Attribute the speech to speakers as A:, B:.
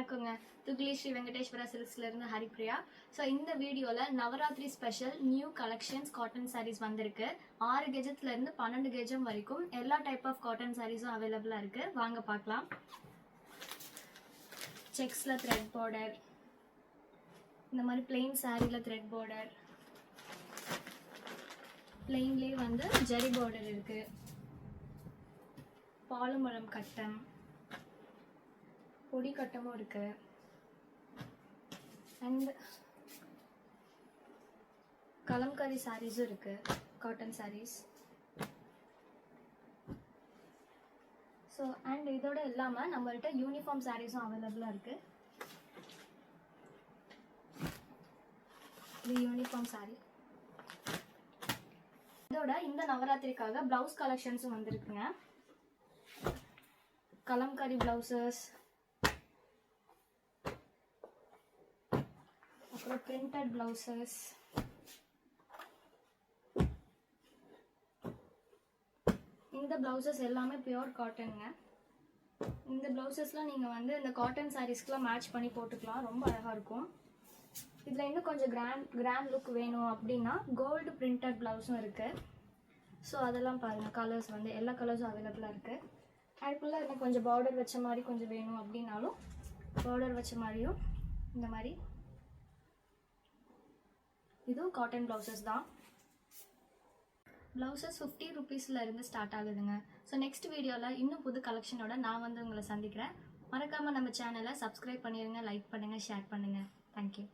A: வணக்கங்க. துக்ளி ஸ்ரீ வெங்கடேஸ்வரா சில்க்ஸ்ல இருந்து ஹரிப்ரியா. ஸோ இந்த வீடியோல Navratri special new collections cotton sarees வந்திருக்கு. 6 கெஜத்துல இருந்து 12 கெஜம் வரைக்கும் எல்லா டைப் ஆஃப் காட்டன் சாரீஸும் அவைலபிளா இருக்கு. வாங்க பார்க்கலாம். செக்ஸ்ல த்ரெட் பார்டர், இந்த மாதிரி பிளெயின் சாரீல த்ரெட் பார்டர், பிளெயின்லேயே வந்து ஜரி பார்டர் இருக்கு, பாலுமரம் கட்டம், பொடி கட்டமும் இருக்கு, அண்ட் கலம்காரி சாரீஸும் இருக்கு, காட்டன் சாரீஸ். ஸோ அண்ட் இதோட இல்லாமல் நம்மள்கிட்ட யூனிஃபார்ம் சாரீஸும் அவைலபிளாக இருக்கு. இது யூனிஃபார்ம் சாரீ. இதோட இந்த நவராத்திரிக்காக பிளவுஸ் கலெக்ஷன்ஸும் வந்திருக்குங்க. கலம்காரி பிளவுசஸ், அப்புறம் பிரிண்டட் பிளவுசஸ், இந்த பிளவுசஸ் எல்லாமே பியூர் காட்டனுங்க. இந்த பிளவுசஸ்லாம் நீங்கள் வந்து இந்த காட்டன் சாரீஸ்க்குலாம் மேட்ச் பண்ணி போட்டுக்கலாம், ரொம்ப அழகாக இருக்கும். இதில் இன்னும் கொஞ்சம் கிராண்ட் லுக் வேணும் அப்படின்னா கோல்டு பிரிண்டட் பிளவுஸும் இருக்குது. ஸோ அதெல்லாம் பாருங்கள், கலர்ஸ் வந்து எல்லா கலர்ஸும் அவைலபிளாக இருக்குது. அதுக்குள்ளே இன்னும் கொஞ்சம் பார்டர் வச்ச மாதிரி கொஞ்சம் வேணும் அப்படின்னாலும் பார்டர் வச்ச மாதிரியும் இந்த மாதிரி இதுவும் காட்டன் ப்ளவுசஸ் தான். ப்ளவுசஸ் 50 ருபீஸில் இருந்து ஸ்டார்ட் ஆகுதுங்க. ஸோ நெக்ஸ்ட் வீடியோவில் இன்னும் புது கலெக்ஷனோட நான் வந்து உங்களை சந்திக்கிறேன். மறக்காமல் நம்ம சேனலை சப்ஸ்கிரைப் பண்ணிடுங்க, லைக் பண்ணுங்கள், ஷேர் பண்ணுங்கள். தேங்க்யூ.